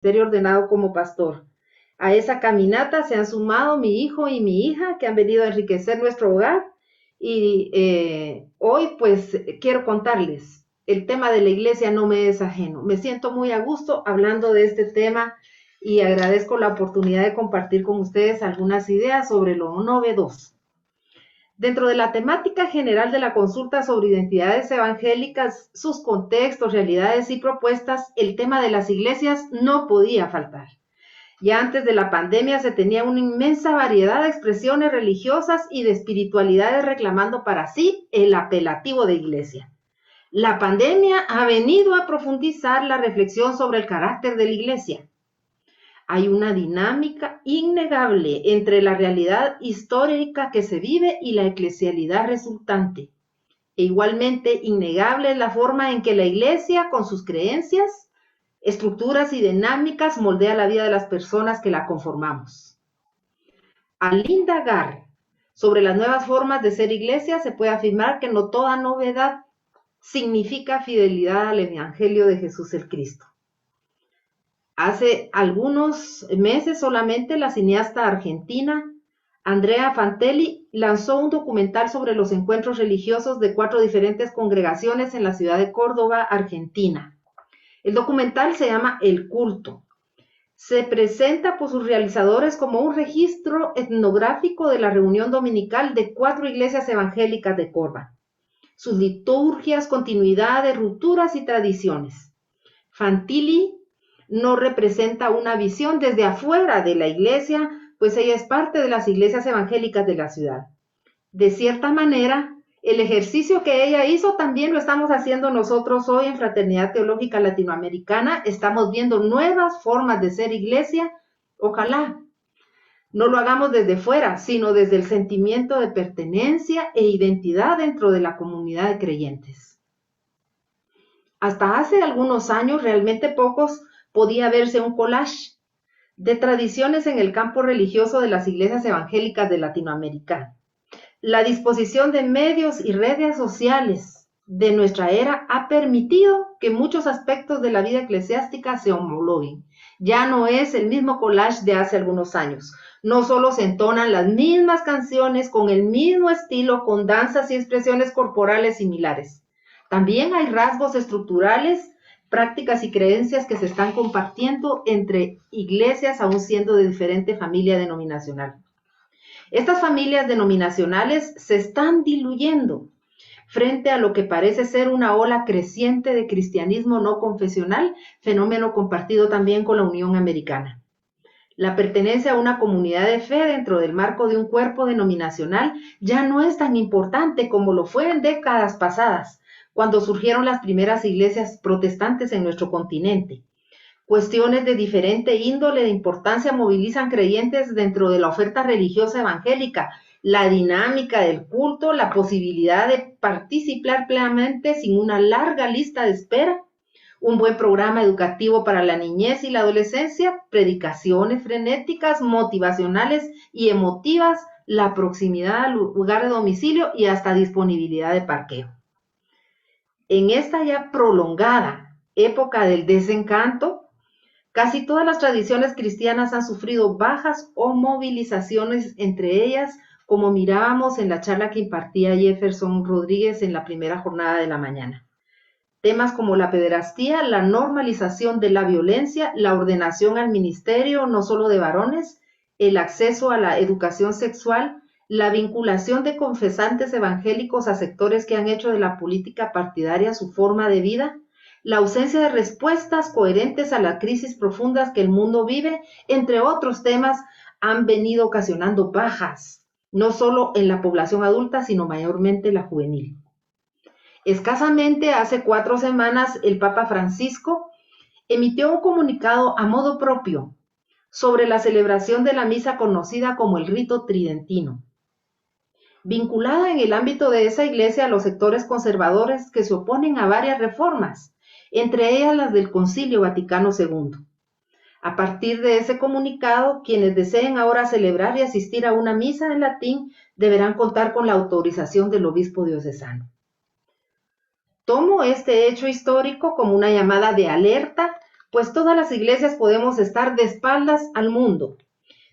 ministerio ordenado como pastor. A esa caminata se han sumado mi hijo y mi hija, que han venido a enriquecer nuestro hogar. Y hoy pues quiero contarles, el tema de la iglesia no me es ajeno. Me siento muy a gusto hablando de este tema y agradezco la oportunidad de compartir con ustedes algunas ideas sobre lo novedoso. Dentro de la temática general de la consulta sobre identidades evangélicas, sus contextos, realidades y propuestas, el tema de las iglesias no podía faltar. Ya antes de la pandemia se tenía una inmensa variedad de expresiones religiosas y de espiritualidades reclamando para sí el apelativo de iglesia. La pandemia ha venido a profundizar la reflexión sobre el carácter de la iglesia. Hay una dinámica innegable entre la realidad histórica que se vive y la eclesialidad resultante. E igualmente innegable es la forma en que la iglesia, con sus creencias, estructuras y dinámicas, moldea la vida de las personas que la conformamos. Al indagar sobre las nuevas formas de ser iglesia, se puede afirmar que no toda novedad significa fidelidad al Evangelio de Jesús el Cristo. Hace algunos meses solamente la cineasta argentina Andrea Fantelli lanzó un documental sobre los encuentros religiosos de 4 diferentes congregaciones en la ciudad de Córdoba, Argentina. El documental se llama El Culto. Se presenta por sus realizadores como un registro etnográfico de la reunión dominical de 4 iglesias evangélicas de Córdoba, sus liturgias, continuidades, rupturas y tradiciones. Fantelli no representa una visión desde afuera de la iglesia, pues ella es parte de las iglesias evangélicas de la ciudad. De cierta manera, el ejercicio que ella hizo también lo estamos haciendo nosotros hoy en Fraternidad Teológica Latinoamericana. Estamos viendo nuevas formas de ser iglesia. Ojalá no lo hagamos desde fuera, sino desde el sentimiento de pertenencia e identidad dentro de la comunidad de creyentes. Hasta hace algunos años, realmente pocos, podía verse un collage de tradiciones en el campo religioso de las iglesias evangélicas de Latinoamérica. La disposición de medios y redes sociales de nuestra era ha permitido que muchos aspectos de la vida eclesiástica se homologuen. Ya no es el mismo collage de hace algunos años. No solo se entonan las mismas canciones con el mismo estilo, con danzas y expresiones corporales similares. También hay rasgos estructurales, prácticas y creencias que se están compartiendo entre iglesias aún siendo de diferente familia denominacional. Estas familias denominacionales se están diluyendo frente a lo que parece ser una ola creciente de cristianismo no confesional, fenómeno compartido también con la Unión Americana. La pertenencia a una comunidad de fe dentro del marco de un cuerpo denominacional ya no es tan importante como lo fue en décadas pasadas, cuando surgieron las primeras iglesias protestantes en nuestro continente. Cuestiones de diferente índole de importancia movilizan creyentes dentro de la oferta religiosa evangélica, la dinámica del culto, la posibilidad de participar plenamente sin una larga lista de espera, un buen programa educativo para la niñez y la adolescencia, predicaciones frenéticas, motivacionales y emotivas, la proximidad al lugar de domicilio y hasta disponibilidad de parqueo. En esta ya prolongada época del desencanto, casi todas las tradiciones cristianas han sufrido bajas o movilizaciones, entre ellas, como mirábamos en la charla que impartía Jefferson Rodríguez en la primera jornada de la mañana. Temas como la pederastía, la normalización de la violencia, la ordenación al ministerio, no solo de varones, el acceso a la educación sexual, la vinculación de confesantes evangélicos a sectores que han hecho de la política partidaria su forma de vida, la ausencia de respuestas coherentes a las crisis profundas que el mundo vive, entre otros temas, han venido ocasionando bajas, no solo en la población adulta, sino mayormente la juvenil. Escasamente hace 4 semanas, el Papa Francisco emitió un comunicado a modo propio sobre la celebración de la misa conocida como el rito tridentino, vinculada en el ámbito de esa iglesia a los sectores conservadores que se oponen a varias reformas, entre ellas las del Concilio Vaticano II. A partir de ese comunicado, quienes deseen ahora celebrar y asistir a una misa en latín deberán contar con la autorización del obispo diocesano. Tomo este hecho histórico como una llamada de alerta pues todas las iglesias podemos estar de espaldas al mundo,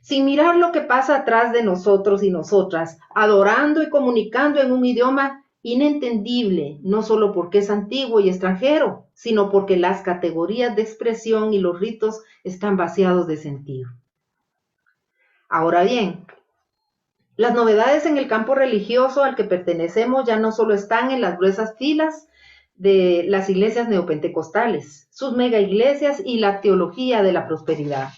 sin mirar lo que pasa atrás de nosotros y nosotras, adorando y comunicando en un idioma inentendible, no solo porque es antiguo y extranjero, sino porque las categorías de expresión y los ritos están vaciados de sentido. Ahora bien, las novedades en el campo religioso al que pertenecemos ya no solo están en las gruesas filas de las iglesias neopentecostales, sus mega iglesias y la teología de la prosperidad.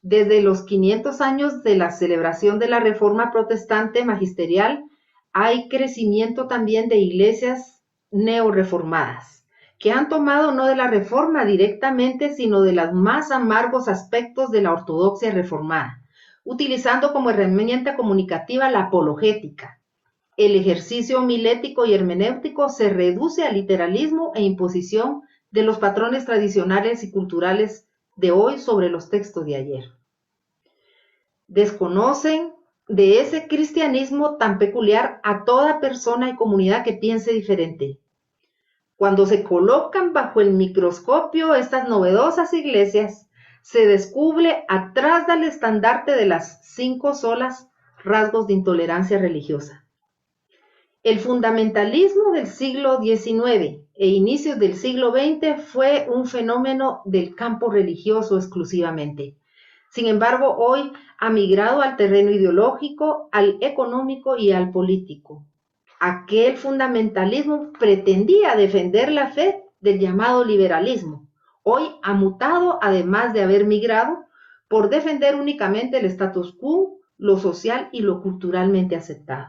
Desde los 500 años de la celebración de la Reforma Protestante Magisterial, hay crecimiento también de iglesias neoreformadas, que han tomado no de la Reforma directamente, sino de los más amargos aspectos de la ortodoxia reformada, utilizando como herramienta comunicativa la apologética. El ejercicio homilético y hermenéutico se reduce al literalismo e imposición de los patrones tradicionales y culturales de hoy sobre los textos de ayer. Desconocen de ese cristianismo tan peculiar a toda persona y comunidad que piense diferente. Cuando se colocan bajo el microscopio estas novedosas iglesias, se descubre atrás del estandarte de las 5 solas rasgos de intolerancia religiosa. El fundamentalismo del siglo XIX e inicios del siglo XX fue un fenómeno del campo religioso exclusivamente. Sin embargo, hoy ha migrado al terreno ideológico, al económico y al político. Aquel fundamentalismo pretendía defender la fe del llamado liberalismo. Hoy ha mutado, además de haber migrado, por defender únicamente el status quo, lo social y lo culturalmente aceptado.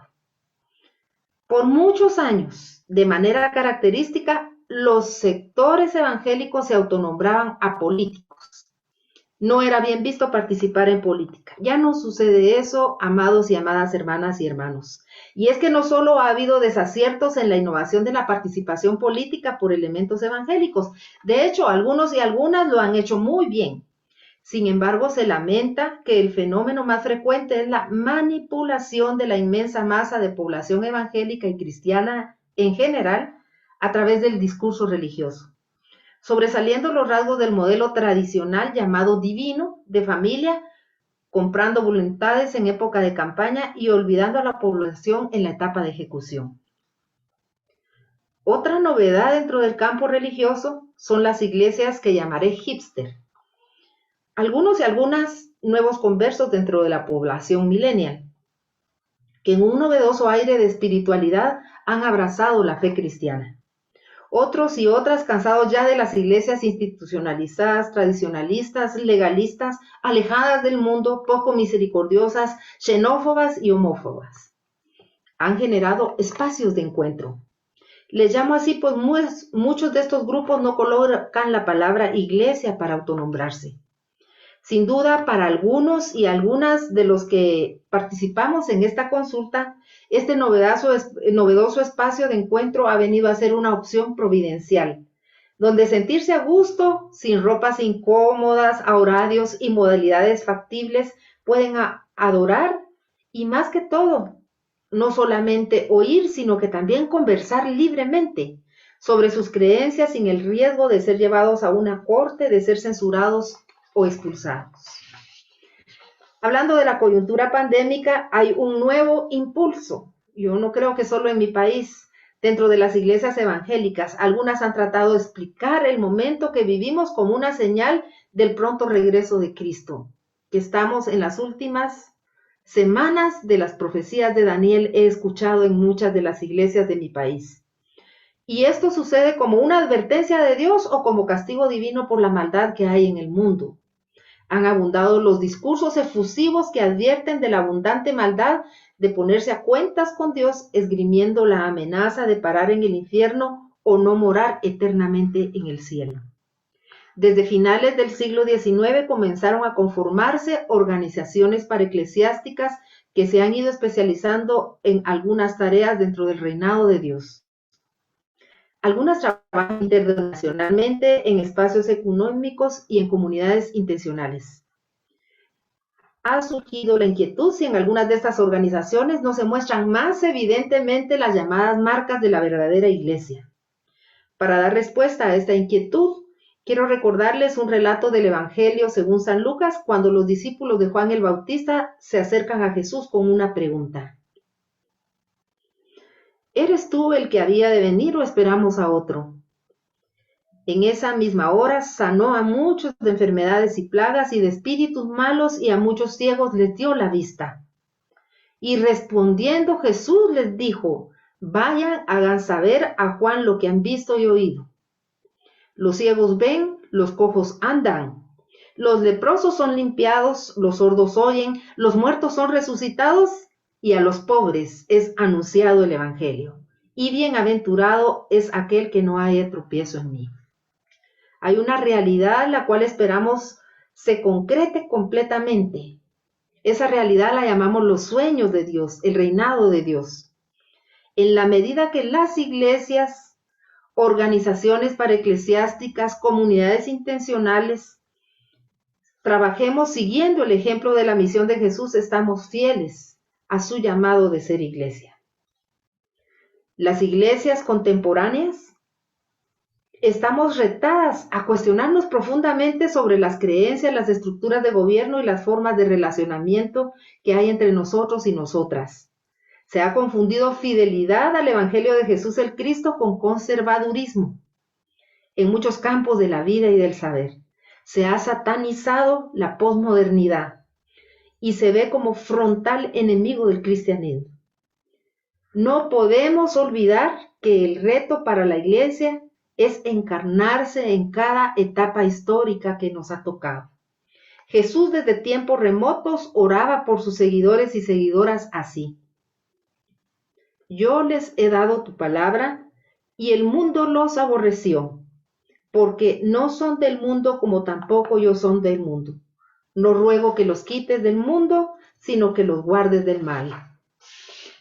Por muchos años, de manera característica, los sectores evangélicos se autonombraban apolíticos. No era bien visto participar en política. Ya no sucede eso, amados y amadas hermanas y hermanos. Y es que no solo ha habido desaciertos en la innovación de la participación política por elementos evangélicos. De hecho, algunos y algunas lo han hecho muy bien. Sin embargo, se lamenta que el fenómeno más frecuente es la manipulación de la inmensa masa de población evangélica y cristiana en general a través del discurso religioso, sobresaliendo los rasgos del modelo tradicional llamado divino de familia, comprando voluntades en época de campaña y olvidando a la población en la etapa de ejecución. Otra novedad dentro del campo religioso son las iglesias que llamaré hipster. Algunos y algunas nuevos conversos dentro de la población millennial, que en un novedoso aire de espiritualidad han abrazado la fe cristiana. Otros y otras cansados ya de las iglesias institucionalizadas, tradicionalistas, legalistas, alejadas del mundo, poco misericordiosas, xenófobas y homófobas. Han generado espacios de encuentro. Les llamo así, pues muchos de estos grupos no colocan la palabra iglesia para autonombrarse. Sin duda, para algunos y algunas de los que participamos en esta consulta, este novedoso espacio de encuentro ha venido a ser una opción providencial, donde sentirse a gusto, sin ropas incómodas, a horarios y modalidades factibles, pueden adorar y más que todo, no solamente oír, sino que también conversar libremente sobre sus creencias sin el riesgo de ser llevados a una corte, de ser censurados o expulsados. Hablando de la coyuntura pandémica, hay un nuevo impulso. Yo no creo que solo en mi país, dentro de las iglesias evangélicas, algunas han tratado de explicar el momento que vivimos como una señal del pronto regreso de Cristo, que estamos en las últimas semanas de las profecías de Daniel, he escuchado en muchas de las iglesias de mi país. Y esto sucede como una advertencia de Dios o como castigo divino por la maldad que hay en el mundo. Han abundado los discursos efusivos que advierten de la abundante maldad de ponerse a cuentas con Dios, esgrimiendo la amenaza de parar en el infierno o no morar eternamente en el cielo. Desde finales del siglo XIX comenzaron a conformarse organizaciones paraeclesiásticas que se han ido especializando en algunas tareas dentro del reinado de Dios. Algunas trabajan internacionalmente en espacios económicos y en comunidades intencionales. Ha surgido la inquietud si en algunas de estas organizaciones no se muestran más evidentemente las llamadas marcas de la verdadera iglesia. Para dar respuesta a esta inquietud, Quiero recordarles un relato del Evangelio según San Lucas, cuando los discípulos de Juan el Bautista se acercan a Jesús con una pregunta. ¿Eres tú el que había de venir o esperamos a otro? En esa misma hora sanó a muchos de enfermedades y plagas y de espíritus malos, y a muchos ciegos les dio la vista. Y respondiendo Jesús les dijo: vayan, hagan saber a Juan lo que han visto y oído. Los ciegos ven, los cojos andan, los leprosos son limpiados, los sordos oyen, los muertos son resucitados, y a los pobres es anunciado el Evangelio. Y bienaventurado es aquel que no haya tropiezo en mí. Hay una realidad la cual esperamos se concrete completamente. Esa realidad la llamamos los sueños de Dios, el reinado de Dios. En la medida que las iglesias, organizaciones paraeclesiásticas, comunidades intencionales, trabajemos siguiendo el ejemplo de la misión de Jesús, estamos fieles a su llamado de ser iglesia. Las iglesias contemporáneas estamos retadas a cuestionarnos profundamente sobre las creencias, las estructuras de gobierno y las formas de relacionamiento que hay entre nosotros y nosotras. Se ha confundido fidelidad al Evangelio de Jesús el Cristo con conservadurismo en muchos campos de la vida y del saber. Se ha satanizado la posmodernidad y se ve como frontal enemigo del cristianismo. No podemos olvidar que el reto para la iglesia es encarnarse en cada etapa histórica que nos ha tocado. Jesús desde tiempos remotos oraba por sus seguidores y seguidoras así: yo les he dado tu palabra y el mundo los aborreció, porque no son del mundo como tampoco yo son del mundo. No ruego que los quites del mundo, sino que los guardes del mal.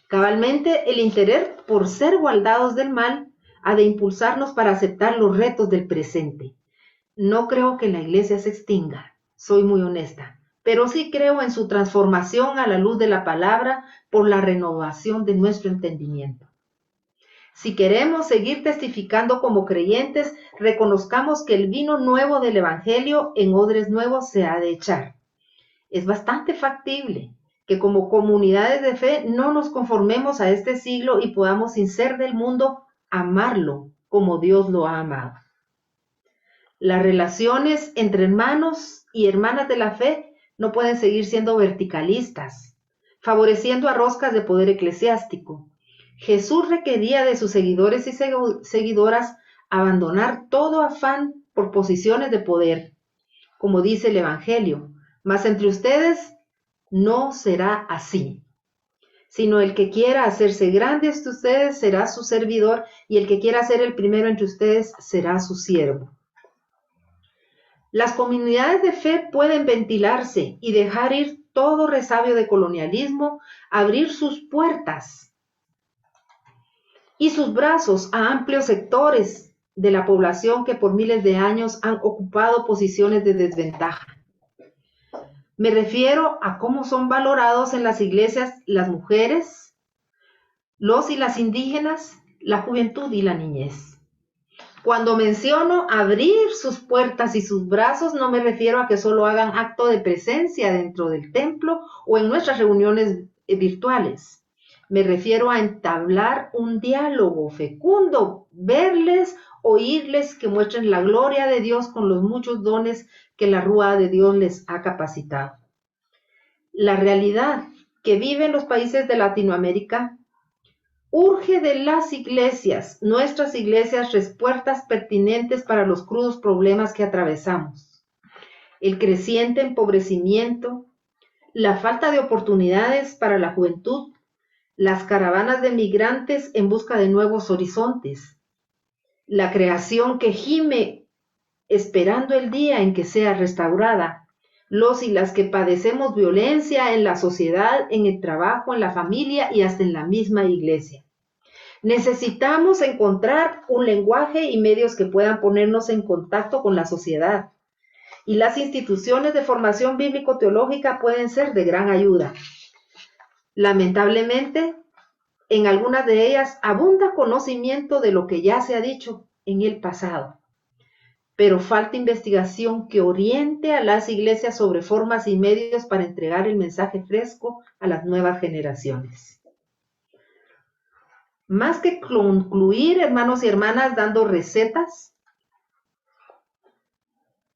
Cabalmente, el interés por ser guardados del mal ha de impulsarnos para aceptar los retos del presente. No creo que la iglesia se extinga, soy muy honesta, pero sí creo en su transformación a la luz de la palabra por la renovación de nuestro entendimiento. Si queremos seguir testificando como creyentes, reconozcamos que el vino nuevo del Evangelio en odres nuevos se ha de echar. Es bastante factible que como comunidades de fe no nos conformemos a este siglo y podamos, sin ser del mundo, amarlo como Dios lo ha amado. Las relaciones entre hermanos y hermanas de la fe no pueden seguir siendo verticalistas, favoreciendo a roscas de poder eclesiástico. Jesús requería de sus seguidores y seguidoras abandonar todo afán por posiciones de poder, como dice el Evangelio, mas entre ustedes no será así, sino el que quiera hacerse grande entre ustedes será su servidor, y el que quiera ser el primero entre ustedes será su siervo. Las comunidades de fe pueden ventilarse y dejar ir todo resabio de colonialismo, abrir sus puertas y sus brazos a amplios sectores de la población que por miles de años han ocupado posiciones de desventaja. Me refiero a cómo son valorados en las iglesias las mujeres, los y las indígenas, la juventud y la niñez. Cuando menciono abrir sus puertas y sus brazos, no me refiero a que solo hagan acto de presencia dentro del templo o en nuestras reuniones virtuales. Me refiero a entablar un diálogo fecundo, verles, oírles, que muestren la gloria de Dios con los muchos dones que la Rúa de Dios les ha capacitado. La realidad que viven los países de Latinoamérica urge de las iglesias, nuestras iglesias, respuestas pertinentes para los crudos problemas que atravesamos. El creciente empobrecimiento, la falta de oportunidades para la juventud, las caravanas de migrantes en busca de nuevos horizontes, la creación que gime esperando el día en que sea restaurada, los y las que padecemos violencia en la sociedad, en el trabajo, en la familia y hasta en la misma iglesia. Necesitamos encontrar un lenguaje y medios que puedan ponernos en contacto con la sociedad. Y las instituciones de formación bíblico-teológica pueden ser de gran ayuda. Lamentablemente, en algunas de ellas abunda conocimiento de lo que ya se ha dicho en el pasado. pero falta investigación que oriente a las iglesias sobre formas y medios para entregar el mensaje fresco a las nuevas generaciones. Más que concluir, hermanos y hermanas, dando recetas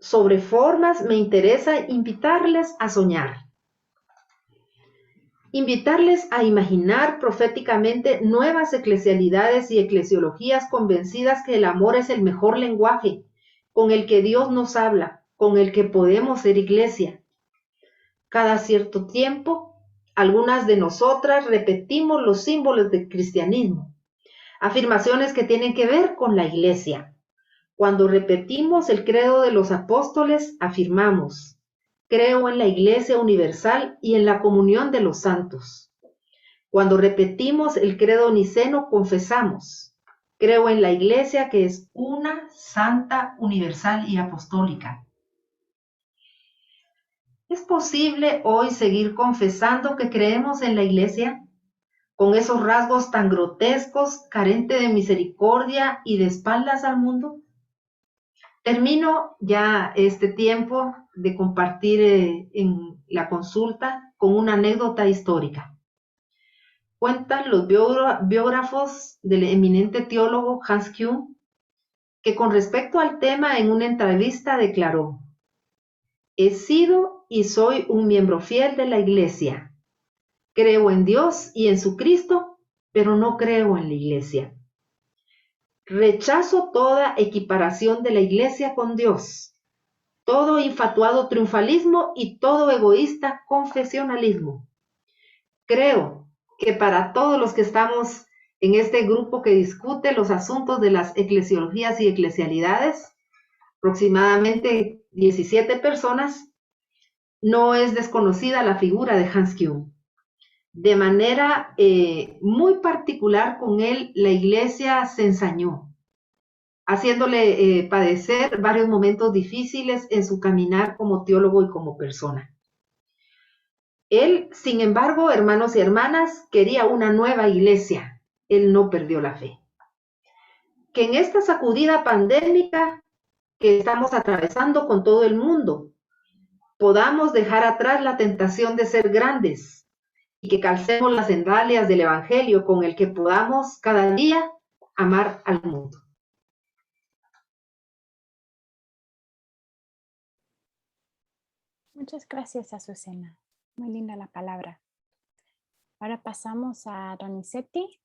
sobre formas, me interesa invitarles a soñar. Invitarles a imaginar proféticamente nuevas eclesialidades y eclesiologías convencidas que el amor es el mejor lenguaje con el que Dios nos habla, con el que podemos ser iglesia. Cada cierto tiempo, algunas de nosotras repetimos los símbolos del cristianismo, afirmaciones que tienen que ver con la iglesia. Cuando repetimos el credo de los apóstoles, afirmamos: creo en la Iglesia universal y en la comunión de los santos. Cuando repetimos el credo niceno, confesamos: creo en la Iglesia que es una, santa, universal y apostólica. ¿Es posible hoy seguir confesando que creemos en la Iglesia, con esos rasgos tan grotescos, carente de misericordia y de espaldas al mundo? Termino ya este tiempo de compartir en la consulta con una anécdota histórica. Cuentan los biógrafos del eminente teólogo Hans Küng que con respecto al tema en una entrevista declaró: he sido y soy un miembro fiel de la Iglesia. Creo en Dios y en su Cristo, pero no creo en la Iglesia. Rechazo toda equiparación de la Iglesia con Dios, todo infatuado triunfalismo y todo egoísta confesionalismo. Creo que para todos los que estamos en este grupo que discute los asuntos de las eclesiologías y eclesialidades, aproximadamente 17 personas, no es desconocida la figura de Hans Küng. De manera muy particular con él, la Iglesia se ensañó, haciéndole padecer varios momentos difíciles en su caminar como teólogo y como persona. Él, sin embargo, hermanos y hermanas, quería una nueva iglesia. Él no perdió la fe. Que en esta sacudida pandémica que estamos atravesando con todo el mundo, podamos dejar atrás la tentación de ser grandes y que calcemos las sandalias del Evangelio con el que podamos cada día amar al mundo. Muchas gracias, Azucena. Muy linda la palabra. Ahora pasamos a Donizetti.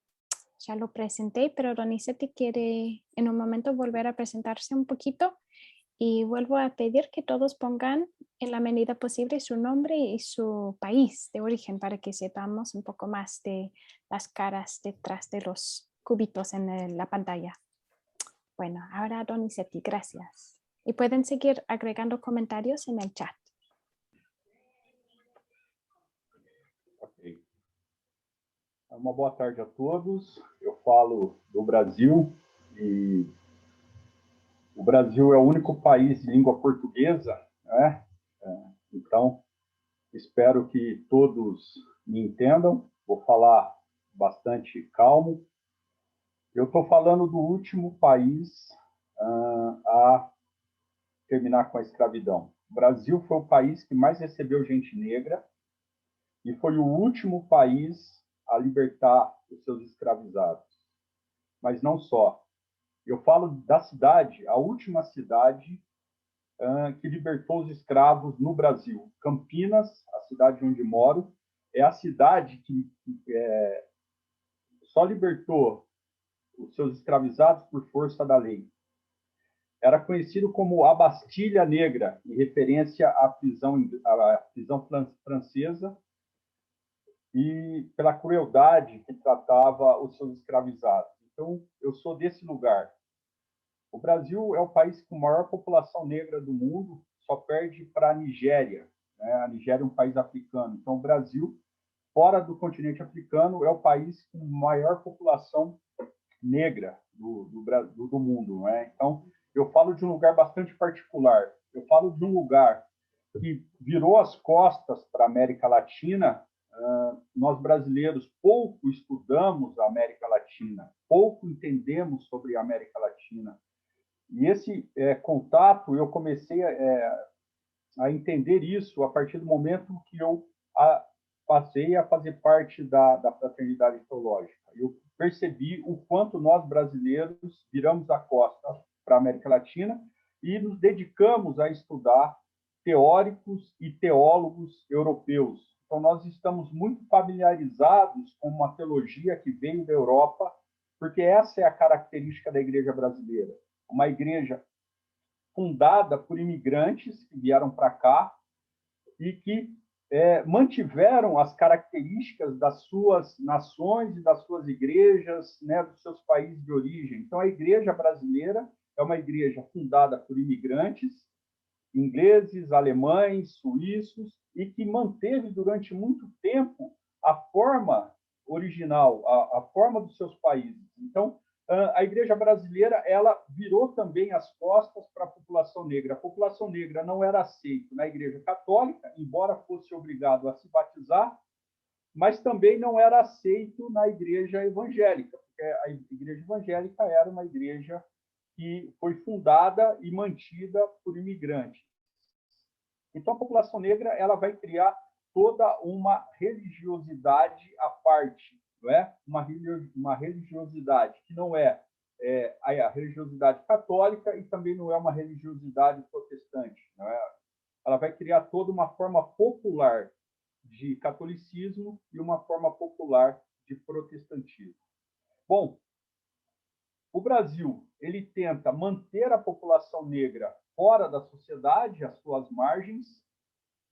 Ya lo presenté, pero Donizetti quiere en un momento volver a presentarse un poquito y vuelvo a pedir que todos pongan en la medida posible su nombre y su país de origen para que sepamos un poco más de las caras detrás de los cubitos en la pantalla. Bueno, ahora Donizetti, gracias. Y pueden seguir agregando comentarios en el chat. Ok. Uma boa tarde a todos. Eu falo do Brasil e o Brasil é o único país de língua portuguesa, né? Então, espero que todos me entendam. Vou falar bastante calmo. Eu estou falando do último país a terminar com a escravidão. O Brasil foi o país que mais recebeu gente negra e foi o último país a libertar os seus escravizados. Mas não só. Eu falo da cidade, a última cidade que libertou os escravos no Brasil. Campinas, a cidade onde moro, é a cidade que só libertou os seus escravizados por força da lei. Era conhecido como a Bastilha Negra, em referência à prisão francesa e pela crueldade que tratava os seus escravizados. Então, eu sou desse lugar. O Brasil é o país com maior população negra do mundo, só perde para a Nigéria. Né? A Nigéria é um país africano. Então, o Brasil, fora do continente africano, é o país com maior população negra do mundo. Né? Então, eu falo de um lugar bastante particular. Eu falo de um lugar que virou as costas para a América Latina. Nós brasileiros pouco estudamos a América Latina, pouco entendemos sobre a América Latina. E esse contato, eu comecei a entender isso a partir do momento que eu passei a fazer parte da fraternidade teológica. Eu percebi o quanto nós, brasileiros, viramos a costa para a América Latina e nos dedicamos a estudar teóricos e teólogos europeus. Então, nós estamos muito familiarizados com uma teologia que veio da Europa, porque essa é a característica da igreja brasileira. Uma igreja fundada por imigrantes que vieram para cá e que mantiveram as características das suas nações e das suas igrejas, né, dos seus países de origem. Então, a igreja brasileira é uma igreja fundada por imigrantes, ingleses, alemães, suíços, e que manteve durante muito tempo a forma original, a forma dos seus países. Então, a igreja brasileira ela virou também as costas para a população negra. A população negra não era aceita na igreja católica, embora fosse obrigado a se batizar, mas também não era aceito na igreja evangélica, porque a igreja evangélica era uma igreja que foi fundada e mantida por imigrantes. Então, a população negra ela vai criar toda uma religiosidade à parte, não é? Uma religiosidade que não é a religiosidade católica e também não é uma religiosidade protestante, não é? Ela vai criar toda uma forma popular de catolicismo e uma forma popular de protestantismo. Bom, o Brasil ele tenta manter a população negra fora da sociedade, às suas margens,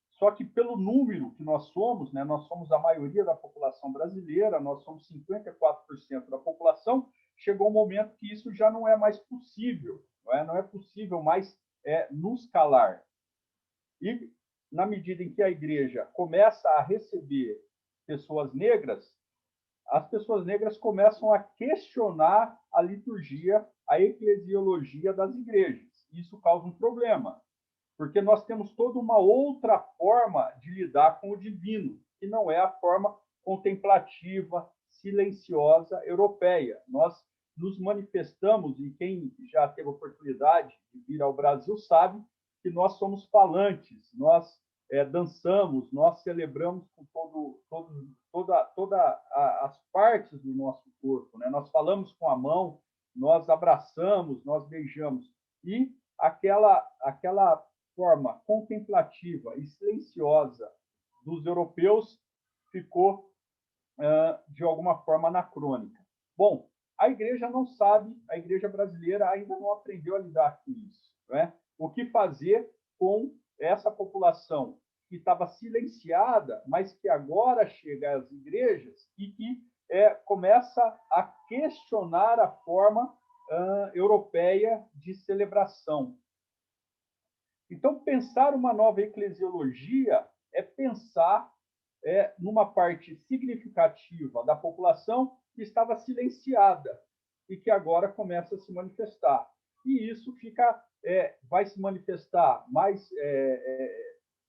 só que pelo número que nós somos, né, nós somos a maioria da população brasileira, nós somos 54% da população, chegou um momento que isso já não é mais possível, não é possível mais nos calar. E, na medida em que a igreja começa a receber pessoas negras, as pessoas negras começam a questionar a liturgia, a eclesiologia das igrejas. Isso causa um problema, porque nós temos toda uma outra forma de lidar com o divino, que não é a forma contemplativa, silenciosa europeia. Nós nos manifestamos, e quem já teve a oportunidade de vir ao Brasil sabe que nós somos falantes, nós dançamos, nós celebramos com todas as partes do nosso corpo, né? Nós falamos com a mão, nós abraçamos, nós beijamos. E aquela forma contemplativa e silenciosa dos europeus ficou, de alguma forma, anacrônica. Bom, a igreja não sabe, a igreja brasileira ainda não aprendeu a lidar com isso, né? O que fazer com essa população que estava silenciada, mas que agora chega às igrejas e que começa a questionar a forma europeia de celebração. Então, pensar uma nova eclesiologia é pensar numa parte significativa da população que estava silenciada e que agora começa a se manifestar. E isso vai se manifestar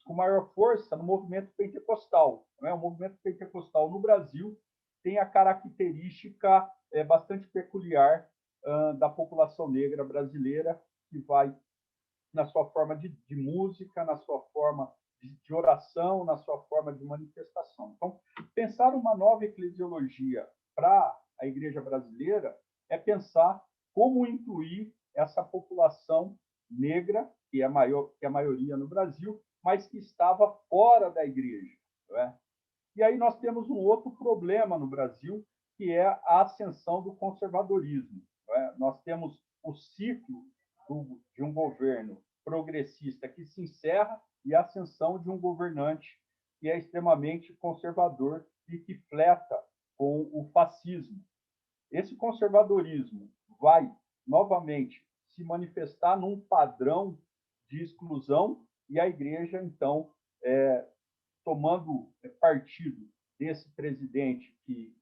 com maior força no movimento pentecostal. O movimento pentecostal no Brasil tem a característica bastante peculiar da população negra brasileira, que vai na sua forma de música, na sua forma de oração, na sua forma de manifestação. Então, pensar uma nova eclesiologia para a igreja brasileira é pensar como incluir essa população negra, que é a maioria no Brasil, mas que estava fora da igreja. Não é? E aí nós temos um outro problema no Brasil, que é a ascensão do conservadorismo. Não é? Nós temos o ciclo de um governo progressista que se encerra e a ascensão de um governante que é extremamente conservador e que fleta com o fascismo. Esse conservadorismo vai, novamente, se manifestar num padrão de exclusão e a igreja, então, tomando partido desse presidente que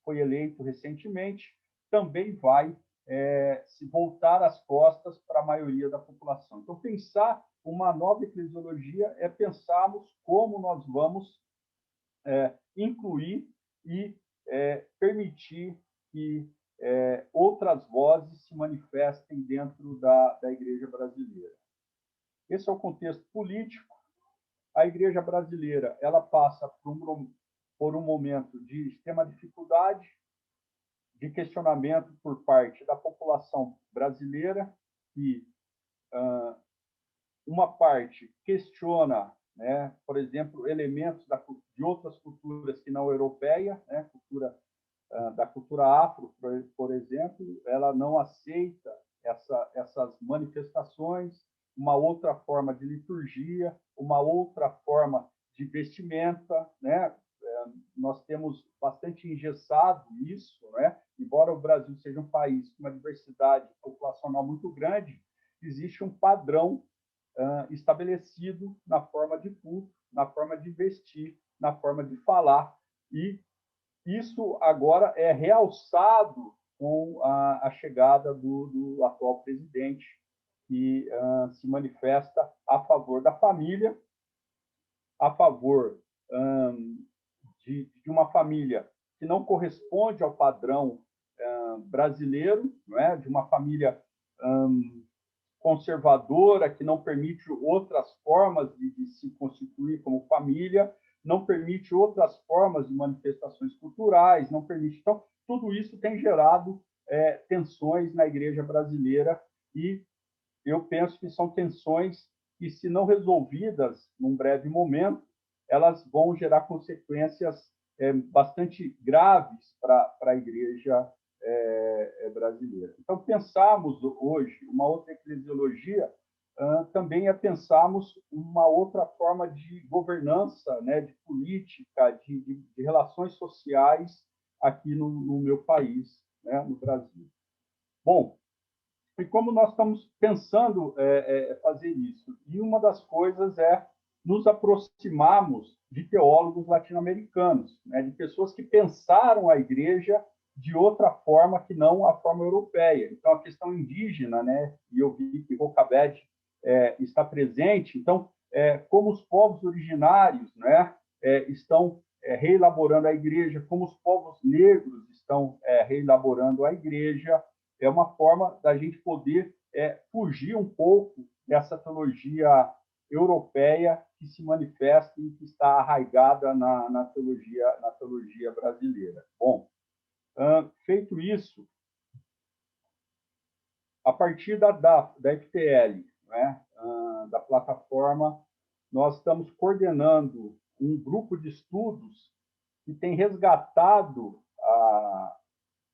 foi eleito recentemente, também vai se voltar as costas para a maioria da população. Então, pensar uma nova eclesiologia é pensarmos como nós vamos incluir e permitir que outras vozes se manifestem dentro da igreja brasileira. Esse é o contexto político. A igreja brasileira ela passa por um momento de extrema dificuldade, de questionamento por parte da população brasileira, que uma parte questiona, né, por exemplo, elementos de outras culturas que não europeia, né, da cultura afro, por exemplo, ela não aceita essas manifestações, uma outra forma de liturgia, uma outra forma de vestimenta, né? Nós temos bastante engessado isso, né? Embora o Brasil seja um país com uma diversidade populacional muito grande, existe um padrão estabelecido na forma de culto, na forma de vestir, na forma de falar, e isso agora é realçado com a chegada do atual presidente, que se manifesta a favor da família, a favor de uma família que não corresponde ao padrão brasileiro, não é? De uma família conservadora, que não permite outras formas de se constituir como família, não permite outras formas de manifestações culturais, não permite. Então, tudo isso tem gerado tensões na igreja brasileira, e eu penso que são tensões que, se não resolvidas num breve momento, elas vão gerar consequências bastante graves para a igreja brasileira. Então, pensarmos hoje uma outra eclesiologia também é pensarmos uma outra forma de governança, né, de política, de relações sociais aqui no meu país, né, no Brasil. Bom, e como nós estamos pensando fazer isso? E uma das coisas é nos aproximarmos de teólogos latino-americanos, né, de pessoas que pensaram a igreja de outra forma que não a forma europeia. Então, a questão indígena, né, e eu vi que Rocabete está presente. Então, como os povos originários, né, estão reelaborando a igreja, como os povos negros estão reelaborando a igreja, é uma forma da gente poder fugir um pouco dessa teologia europeia que se manifesta e que está arraigada na teologia brasileira. Bom, feito isso, a partir da FTL, né, da plataforma, nós estamos coordenando um grupo de estudos que tem resgatado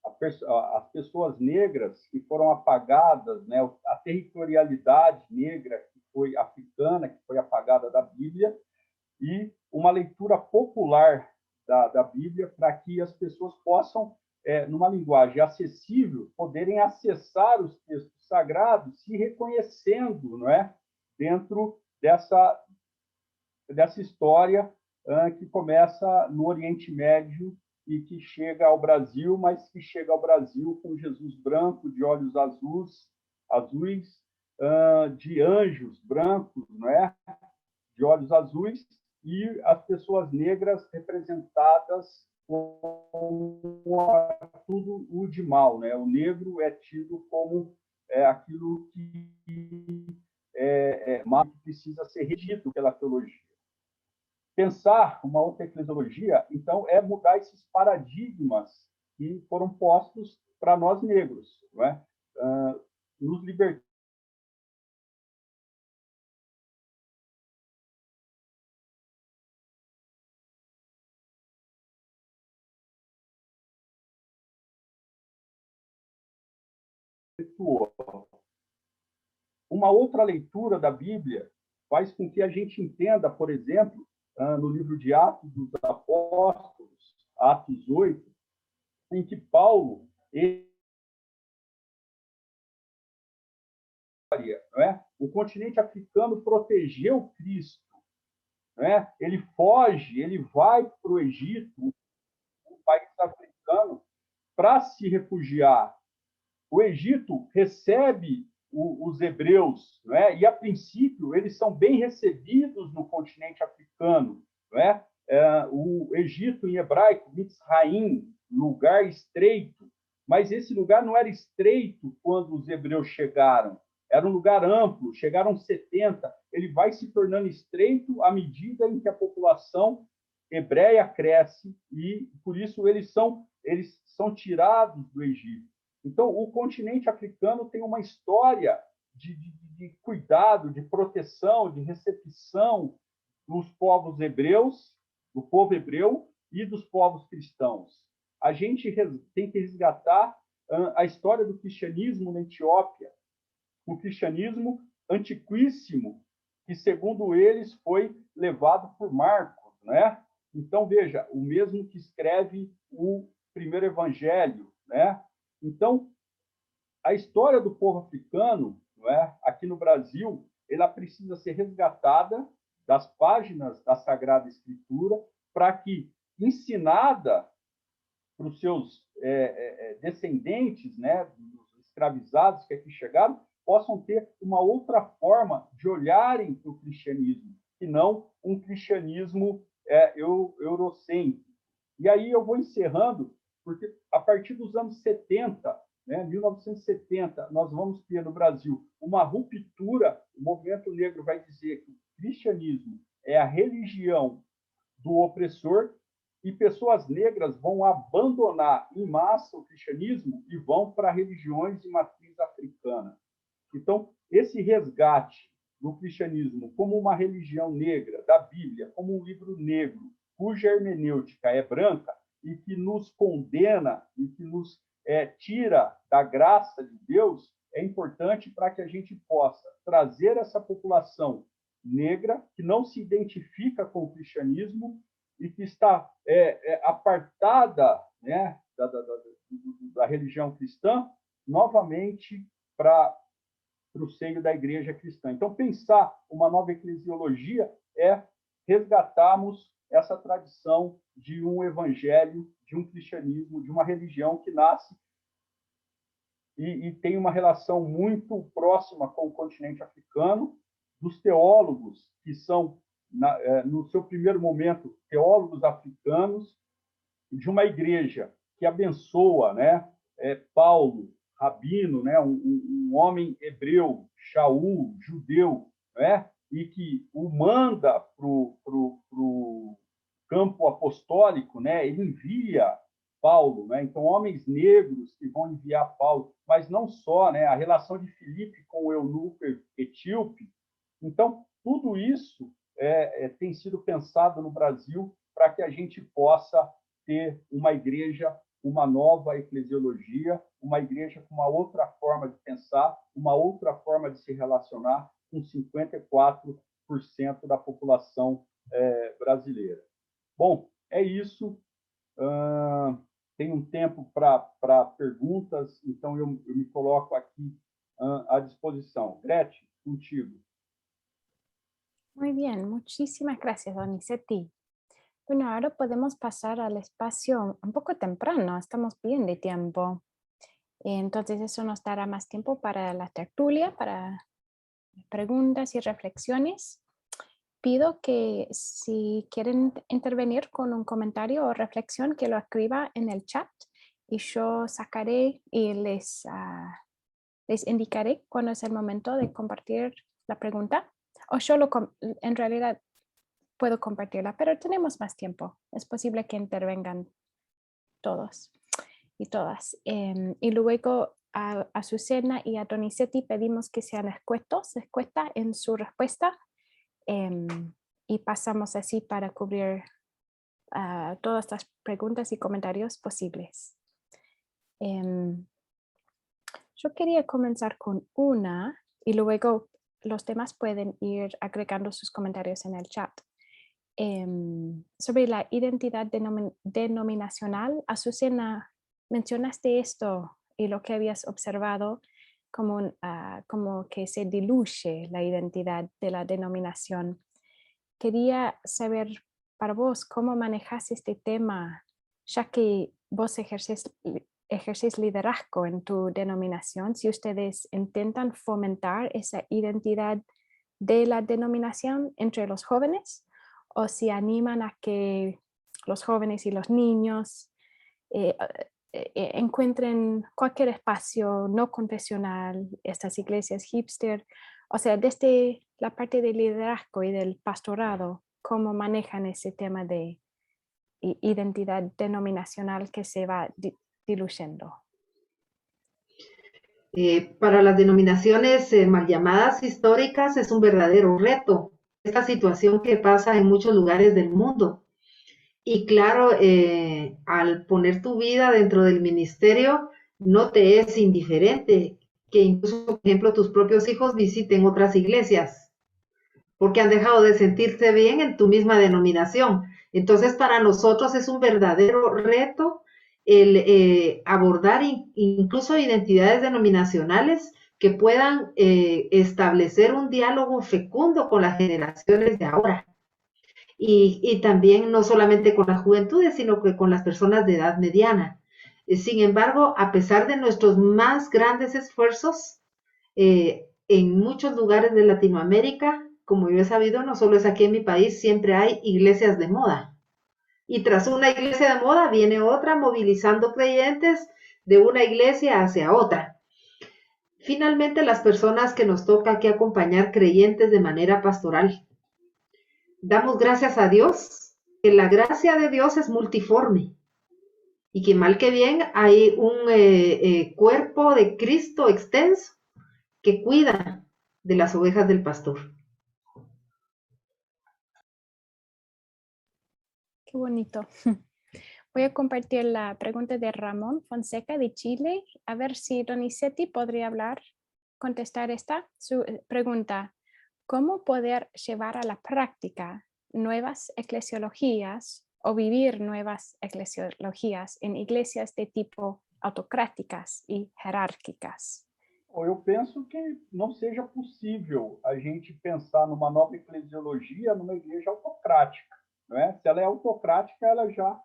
as pessoas negras que foram apagadas, né, a territorialidade negra que foi africana, que foi apagada da Bíblia, e uma leitura popular da Bíblia para que as pessoas possam, numa linguagem acessível, poderem acessar os textos sagrados, se reconhecendo, não é, dentro dessa história que começa no Oriente Médio e que chega ao Brasil, mas que chega ao Brasil com Jesus branco, de olhos azuis, de anjos brancos, não é? De olhos azuis, e as pessoas negras representadas como tudo o de mal, né? O negro é tido como aquilo que mal, que precisa ser regido pela teologia. Pensar uma outra eclesiologia, então, é mudar esses paradigmas que foram postos para nós negros, não é? Nos libertar uma outra leitura da Bíblia faz com que a gente entenda, por exemplo, no livro de Atos dos Apóstolos, Atos 8, em que Paulo, não é? O continente africano protegeu Cristo, não é? Ele foge, ele vai para o Egito, um país africano, para se refugiar. O Egito recebe os hebreus, não é? E a princípio eles são bem recebidos no continente africano, não é? O Egito em hebraico, Mitzraim, lugar estreito, mas esse lugar não era estreito quando os hebreus chegaram. Era um lugar amplo, chegaram 70. Ele vai se tornando estreito à medida em que a população hebreia cresce e, por isso, eles são tirados do Egito. Então, o continente africano tem uma história de cuidado, de proteção, de recepção dos povos hebreus, do povo hebreu e dos povos cristãos. A gente tem que resgatar a história do cristianismo na Etiópia, o cristianismo antiquíssimo, que, segundo eles, foi levado por Marcos, né? Então, veja, o mesmo que escreve o primeiro evangelho, né? Então, a história do povo africano, não é, aqui no Brasil, ela precisa ser resgatada das páginas da Sagrada Escritura para que, ensinada para os seus descendentes, né, dos escravizados que aqui chegaram, possam ter uma outra forma de olharem para o cristianismo, e não um cristianismo eurocêntrico. E aí eu vou encerrando, porque a partir dos anos 70, né, 1970, nós vamos ter no Brasil uma ruptura. O movimento negro vai dizer que o cristianismo é a religião do opressor, e pessoas negras vão abandonar em massa o cristianismo e vão para religiões de matriz africana. Então, esse resgate do cristianismo como uma religião negra, da Bíblia, como um livro negro, cuja hermenêutica é branca e que nos condena e que nos tira da graça de Deus, é importante para que a gente possa trazer essa população negra que não se identifica com o cristianismo e que está apartada, né, da religião cristã, novamente para o seio da igreja cristã. Então, pensar uma nova eclesiologia é resgatarmos essa tradição de um evangelho, de um cristianismo, de uma religião que nasce e tem uma relação muito próxima com o continente africano, dos teólogos que são, no seu primeiro momento, teólogos africanos, de uma igreja que abençoa, né, Paulo, rabino, né, um homem hebreu, Shaul, judeu, né, e que o manda para o campo apostólico, né, ele envia Paulo, né, então homens negros que vão enviar Paulo, mas não só, né, a relação de Filipe com o eunuco etíope. Então, tudo isso tem sido pensado no Brasil para que a gente possa ter uma igreja, uma nova eclesiologia, uma igreja com uma outra forma de pensar, uma outra forma de se relacionar com 54% da população brasileira. Bom, é isso. Tem um tempo para perguntas, então eu me coloco aqui à disposição. Gretchen, contigo. Muy bien, muchísimas gracias, Donizetti. Bueno, ahora podemos pasar al espacio un poco temprano, estamos bien de tiempo. Entonces eso nos dará más tiempo para la tertulia, para preguntas y reflexiones. Pido que si quieren intervenir con un comentario o reflexión, que lo escriba en el chat y yo sacaré y les indicaré cuándo es el momento de compartir la pregunta. O yo en realidad puedo compartirla, pero tenemos más tiempo. Es posible que intervengan todos y todas. Y luego a Azucena y a Donizetti pedimos que sean escuetos en su respuesta, y pasamos así para cubrir todas las preguntas y comentarios posibles. Yo quería comenzar con una y luego los demás pueden ir agregando sus comentarios en el chat. Sobre la identidad denominacional, Azucena, mencionaste esto y lo que habías observado como que se diluye la identidad de la denominación. Quería saber para vos cómo manejas este tema, ya que vos ejerces liderazgo en tu denominación, si ustedes intentan fomentar esa identidad de la denominación entre los jóvenes, o si animan a que los jóvenes y los niños encuentren cualquier espacio no confesional, estas iglesias hipster, o sea, desde la parte del liderazgo y del pastorado, cómo manejan ese tema de identidad denominacional que se va diluyendo. Para las denominaciones mal llamadas históricas es un verdadero reto esta situación que pasa en muchos lugares del mundo. Y claro, al poner tu vida dentro del ministerio, no te es indiferente que incluso, por ejemplo, tus propios hijos visiten otras iglesias, porque han dejado de sentirse bien en tu misma denominación. Entonces, para nosotros es un verdadero reto el abordar incluso identidades denominacionales que puedan establecer un diálogo fecundo con las generaciones de ahora. Y también no solamente con las juventudes, sino que con las personas de edad mediana. Sin embargo, a pesar de nuestros más grandes esfuerzos, en muchos lugares de Latinoamérica, como yo he sabido, no solo es aquí en mi país, siempre hay iglesias de moda. Y tras una iglesia de moda viene otra movilizando creyentes de una iglesia hacia otra. Finalmente, las personas que nos toca aquí acompañar creyentes de manera pastoral, damos gracias a Dios, que la gracia de Dios es multiforme y que mal que bien hay un cuerpo de Cristo extenso que cuida de las ovejas del pastor. Qué bonito. Voy a compartir la pregunta de Ramón Fonseca de Chile. A ver si Donizetti podría contestar esta. Su pregunta, ¿cómo poder llevar a la práctica nuevas eclesiologías o vivir nuevas eclesiologías en iglesias de tipo autocráticas e jerárquicas? Eu penso que não seja possível a gente pensar numa nova eclesiologia numa igreja autocrática. Não é? Se ela é autocrática, ela já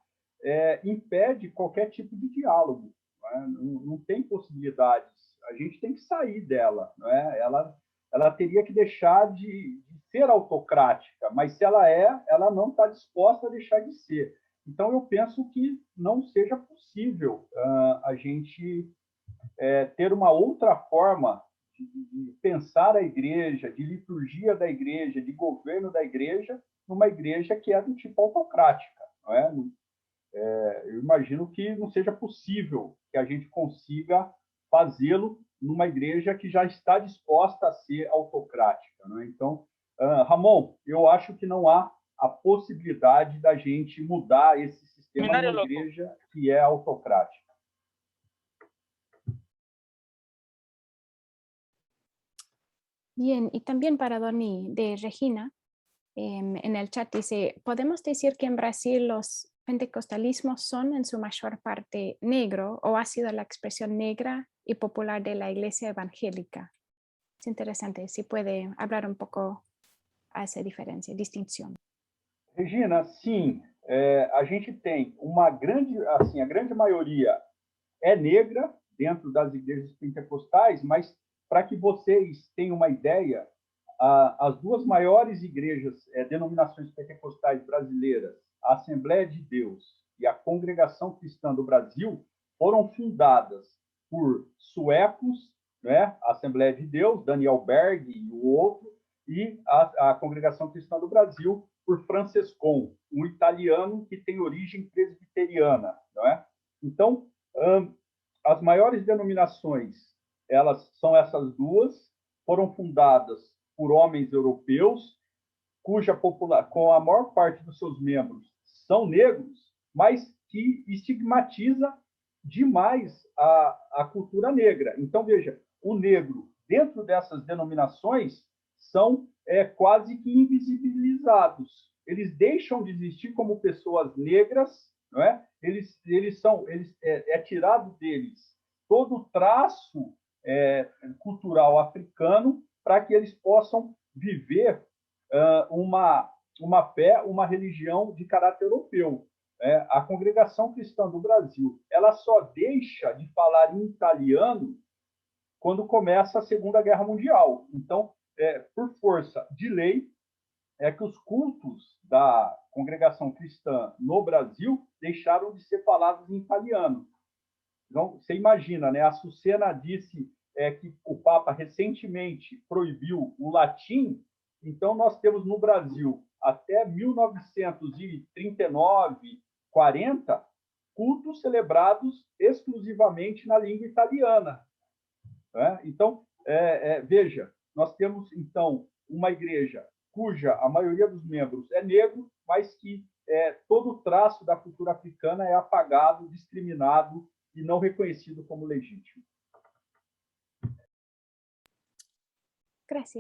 impede qualquer tipo de diálogo. Não é? Não tem possibilidades. A gente tem que sair dela. Não é? Ela teria que deixar de ser autocrática, mas se ela não está disposta a deixar de ser. Então, eu penso que não seja possível a gente ter uma outra forma de pensar a igreja, de liturgia da igreja, de governo da igreja, numa igreja que é do tipo autocrática. Não é? Eu imagino que não seja possível que a gente consiga fazê-lo numa igreja que já está disposta a ser autocrática. Não é? Então, Ramon, eu acho que não há a possibilidade da gente mudar esse sistema numa igreja que é autocrática. Bien, y también para Doni de Regina, en el chat dice, ¿podemos decir que en Brasil los pentecostalismos son en su mayor parte negro o ha sido la expresión negra y popular de la iglesia evangélica? Es interesante, si puede hablar un poco a essa diferença, distinção. Regina, sim, a gente tem uma grande, assim, a grande maioria é negra dentro das igrejas pentecostais, mas para que vocês tenham uma ideia, as duas maiores igrejas, denominações pentecostais brasileiras, a Assembleia de Deus e a Congregação Cristã do Brasil, foram fundadas por suecos, né? A Assembleia de Deus, Daniel Berg e o outro, e a Congregação Cristã do Brasil por Francescon, um italiano que tem origem presbiteriana. Não é? Então, as maiores denominações, elas são essas duas, foram fundadas por homens europeus, com a maior parte dos seus membros são negros, mas que estigmatiza demais a cultura negra. Então, veja, o negro, dentro dessas denominações, são quase que invisibilizados. Eles deixam de existir como pessoas negras, não é? É tirado deles todo o traço cultural africano para que eles possam viver uma fé, uma religião de caráter europeu. A Congregação Cristã do Brasil, ela só deixa de falar em italiano quando começa a Segunda Guerra Mundial. Então, por força de lei, é que os cultos da Congregação Cristã no Brasil deixaram de ser falados em italiano. Então, você imagina, né? A Sucena disse que o Papa recentemente proibiu o latim, então nós temos no Brasil, até 1939, 40, cultos celebrados exclusivamente na língua italiana. Né? Então, veja, nós temos, então, uma igreja cuja a maioria dos membros é negro, mas que todo o traço da cultura africana é apagado, discriminado e não reconhecido como legítimo. Gracias.